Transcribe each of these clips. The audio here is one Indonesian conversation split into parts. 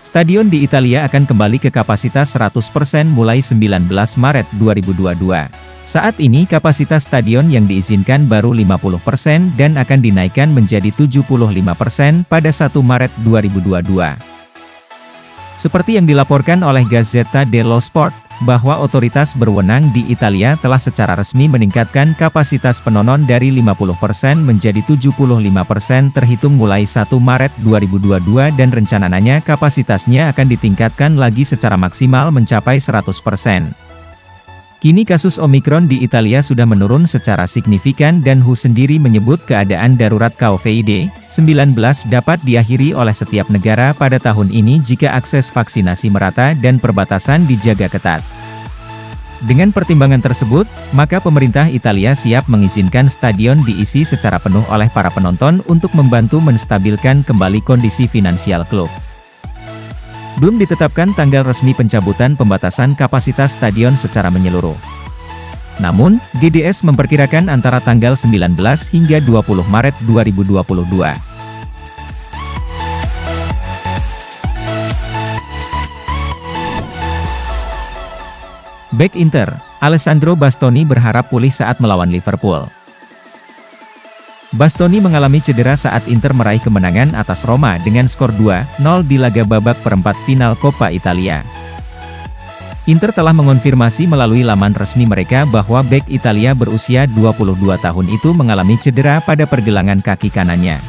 Stadion di Italia akan kembali ke kapasitas 100% mulai 19 Maret 2022. Saat ini kapasitas stadion yang diizinkan baru 50% dan akan dinaikkan menjadi 75% pada 1 Maret 2022. Seperti yang dilaporkan oleh Gazzetta dello Sport, bahwa otoritas berwenang di Italia telah secara resmi meningkatkan kapasitas penonton dari 50% menjadi 75% terhitung mulai 1 Maret 2022 dan rencananya kapasitasnya akan ditingkatkan lagi secara maksimal mencapai 100%. Kini kasus Omikron di Italia sudah menurun secara signifikan dan WHO sendiri menyebut keadaan darurat COVID-19 dapat diakhiri oleh setiap negara pada tahun ini jika akses vaksinasi merata dan perbatasan dijaga ketat. Dengan pertimbangan tersebut, maka pemerintah Italia siap mengizinkan stadion diisi secara penuh oleh para penonton untuk membantu menstabilkan kembali kondisi finansial klub. Belum ditetapkan tanggal resmi pencabutan pembatasan kapasitas stadion secara menyeluruh. Namun, GDS memperkirakan antara tanggal 19 hingga 20 Maret 2022. Bek Inter, Alessandro Bastoni berharap pulih saat melawan Liverpool. Bastoni mengalami cedera saat Inter meraih kemenangan atas Roma dengan skor 2-0 di laga babak perempat final Coppa Italia. Inter telah mengonfirmasi melalui laman resmi mereka bahwa bek Italia berusia 22 tahun itu mengalami cedera pada pergelangan kaki kanannya.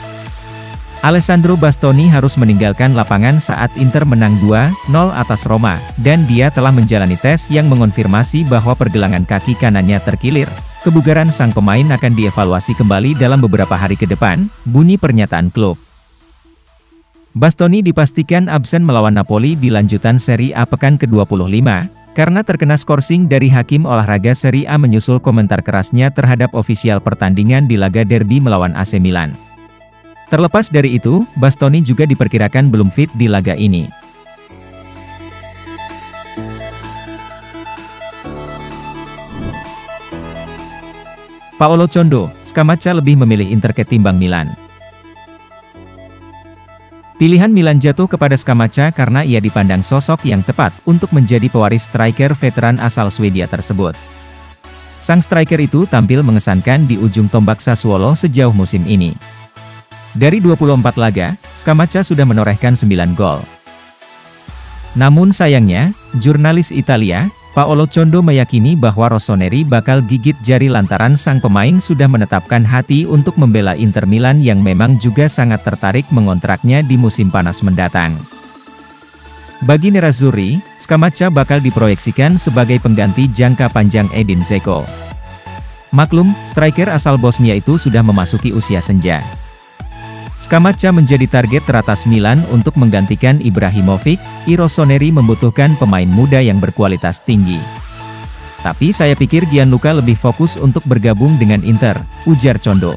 Alessandro Bastoni harus meninggalkan lapangan saat Inter menang 2-0 atas Roma, dan dia telah menjalani tes yang mengonfirmasi bahwa pergelangan kaki kanannya terkilir. Kebugaran sang pemain akan dievaluasi kembali dalam beberapa hari ke depan, bunyi pernyataan klub. Bastoni dipastikan absen melawan Napoli di lanjutan Serie A pekan ke-25, karena terkena skorsing dari hakim olahraga Serie A menyusul komentar kerasnya terhadap ofisial pertandingan di laga derby melawan AC Milan. Terlepas dari itu, Bastoni juga diperkirakan belum fit di laga ini. Paolo Condo, Scamacca lebih memilih Inter ketimbang Milan. Pilihan Milan jatuh kepada Scamacca karena ia dipandang sosok yang tepat untuk menjadi pewaris striker veteran asal Swedia tersebut. Sang striker itu tampil mengesankan di ujung tombak Sassuolo sejauh musim ini. Dari 24 laga, Scamacca sudah menorehkan 9 gol. Namun sayangnya, jurnalis Italia, Paolo Condo meyakini bahwa Rossoneri bakal gigit jari lantaran sang pemain sudah menetapkan hati untuk membela Inter Milan yang memang juga sangat tertarik mengontraknya di musim panas mendatang. Bagi Nerazzurri, Scamacca bakal diproyeksikan sebagai pengganti jangka panjang Edin Dzeko. Maklum, striker asal Bosnia itu sudah memasuki usia senja. Scamacca menjadi target teratas Milan untuk menggantikan Ibrahimovic. Rossoneri membutuhkan pemain muda yang berkualitas tinggi. Tapi saya pikir Gianluca lebih fokus untuk bergabung dengan Inter, ujar Condo.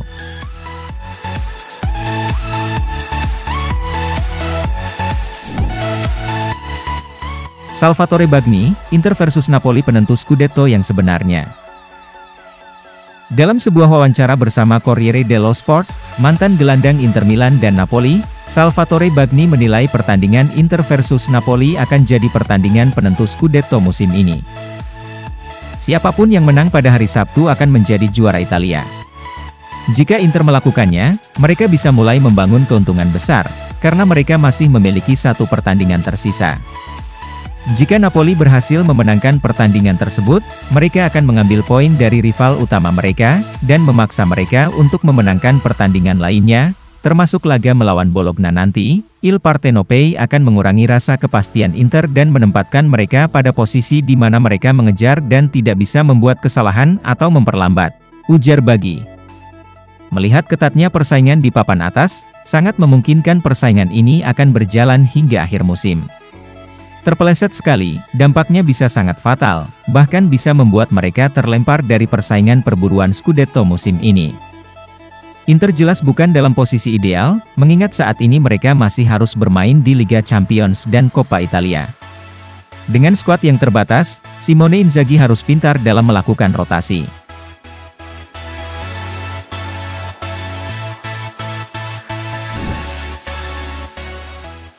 Salvatore Bagni, Inter versus Napoli penentu Scudetto yang sebenarnya. Dalam sebuah wawancara bersama Corriere dello Sport, mantan gelandang Inter Milan dan Napoli, Salvatore Bagni menilai pertandingan Inter versus Napoli akan jadi pertandingan penentu Scudetto musim ini. Siapapun yang menang pada hari Sabtu akan menjadi juara Italia. Jika Inter melakukannya, mereka bisa mulai membangun keuntungan besar, karena mereka masih memiliki satu pertandingan tersisa. Jika Napoli berhasil memenangkan pertandingan tersebut, mereka akan mengambil poin dari rival utama mereka, dan memaksa mereka untuk memenangkan pertandingan lainnya, termasuk laga melawan Bologna nanti. Il Partenopei akan mengurangi rasa kepastian Inter dan menempatkan mereka pada posisi di mana mereka mengejar dan tidak bisa membuat kesalahan atau memperlambat, ujar Baggi. Melihat ketatnya persaingan di papan atas, sangat memungkinkan persaingan ini akan berjalan hingga akhir musim. Terpeleset sekali, dampaknya bisa sangat fatal, bahkan bisa membuat mereka terlempar dari persaingan perburuan Scudetto musim ini. Inter jelas bukan dalam posisi ideal, mengingat saat ini mereka masih harus bermain di Liga Champions dan Coppa Italia. Dengan skuad yang terbatas, Simone Inzaghi harus pintar dalam melakukan rotasi.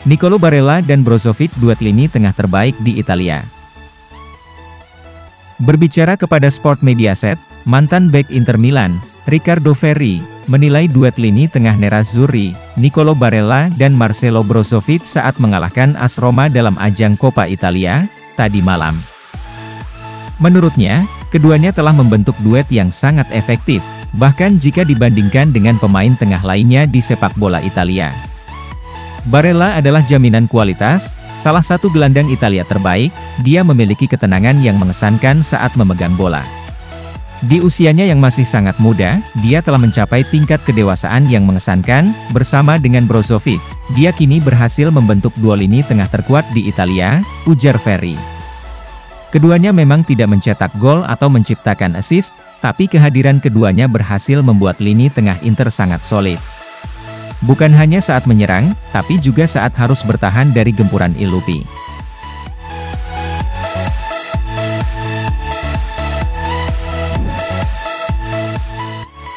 Nicolo Barella dan Brozovic duet lini tengah terbaik di Italia. Berbicara kepada Sport Mediaset, mantan bek Inter Milan, Riccardo Ferri, menilai duet lini tengah Nerazzurri, Nicolo Barella dan Marcelo Brozovic saat mengalahkan AS Roma dalam ajang Coppa Italia tadi malam. Menurutnya, keduanya telah membentuk duet yang sangat efektif, bahkan jika dibandingkan dengan pemain tengah lainnya di sepak bola Italia. Barella adalah jaminan kualitas, salah satu gelandang Italia terbaik, dia memiliki ketenangan yang mengesankan saat memegang bola. Di usianya yang masih sangat muda, dia telah mencapai tingkat kedewasaan yang mengesankan, bersama dengan Brozovic, dia kini berhasil membentuk dua lini tengah terkuat di Italia, ujar Ferry. Keduanya memang tidak mencetak gol atau menciptakan assist, tapi kehadiran keduanya berhasil membuat lini tengah Inter sangat solid. Bukan hanya saat menyerang, tapi juga saat harus bertahan dari gempuran Illupi.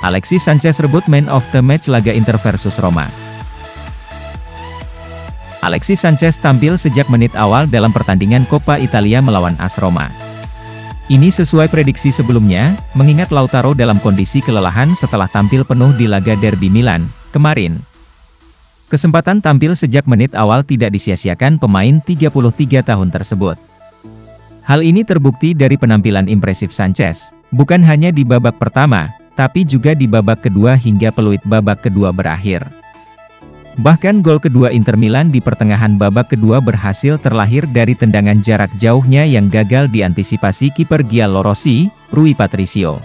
Alexis Sanchez rebut Man of the Match laga Inter versus Roma. Alexis Sanchez tampil sejak menit awal dalam pertandingan Coppa Italia melawan AS Roma. Ini sesuai prediksi sebelumnya, mengingat Lautaro dalam kondisi kelelahan setelah tampil penuh di laga Derby Milan kemarin. Kesempatan tampil sejak menit awal tidak disia-siakan pemain 33 tahun tersebut. Hal ini terbukti dari penampilan impresif Sanchez, bukan hanya di babak pertama, tapi juga di babak kedua hingga peluit babak kedua berakhir. Bahkan gol kedua Inter Milan di pertengahan babak kedua berhasil terlahir dari tendangan jarak jauhnya yang gagal diantisipasi kiper Giallorossi, Rui Patricio.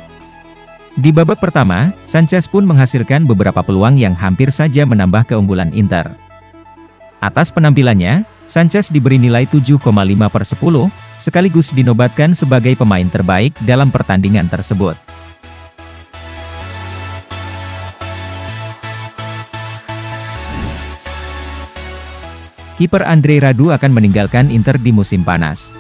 Di babak pertama, Sanchez pun menghasilkan beberapa peluang yang hampir saja menambah keunggulan Inter. Atas penampilannya, Sanchez diberi nilai 7,5/10, sekaligus dinobatkan sebagai pemain terbaik dalam pertandingan tersebut. Kiper Andrei Radu akan meninggalkan Inter di musim panas.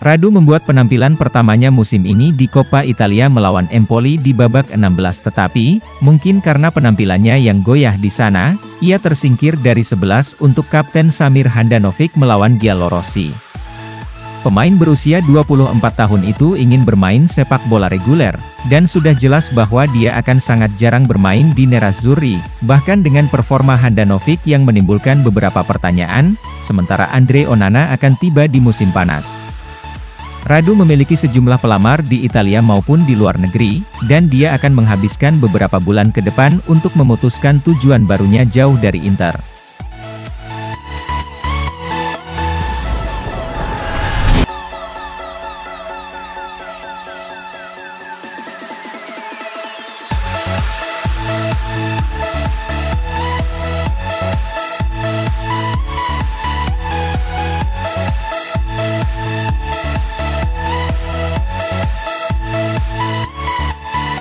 Radu membuat penampilan pertamanya musim ini di Coppa Italia melawan Empoli di babak 16 tetapi, mungkin karena penampilannya yang goyah di sana, ia tersingkir dari 11 untuk Kapten Samir Handanovic melawan Giallorossi. Pemain berusia 24 tahun itu ingin bermain sepak bola reguler, dan sudah jelas bahwa dia akan sangat jarang bermain di Nerazzurri, bahkan dengan performa Handanovic yang menimbulkan beberapa pertanyaan, sementara Andre Onana akan tiba di musim panas. Radu memiliki sejumlah pelamar di Italia maupun di luar negeri, dan dia akan menghabiskan beberapa bulan ke depan untuk memutuskan tujuan barunya jauh dari Inter.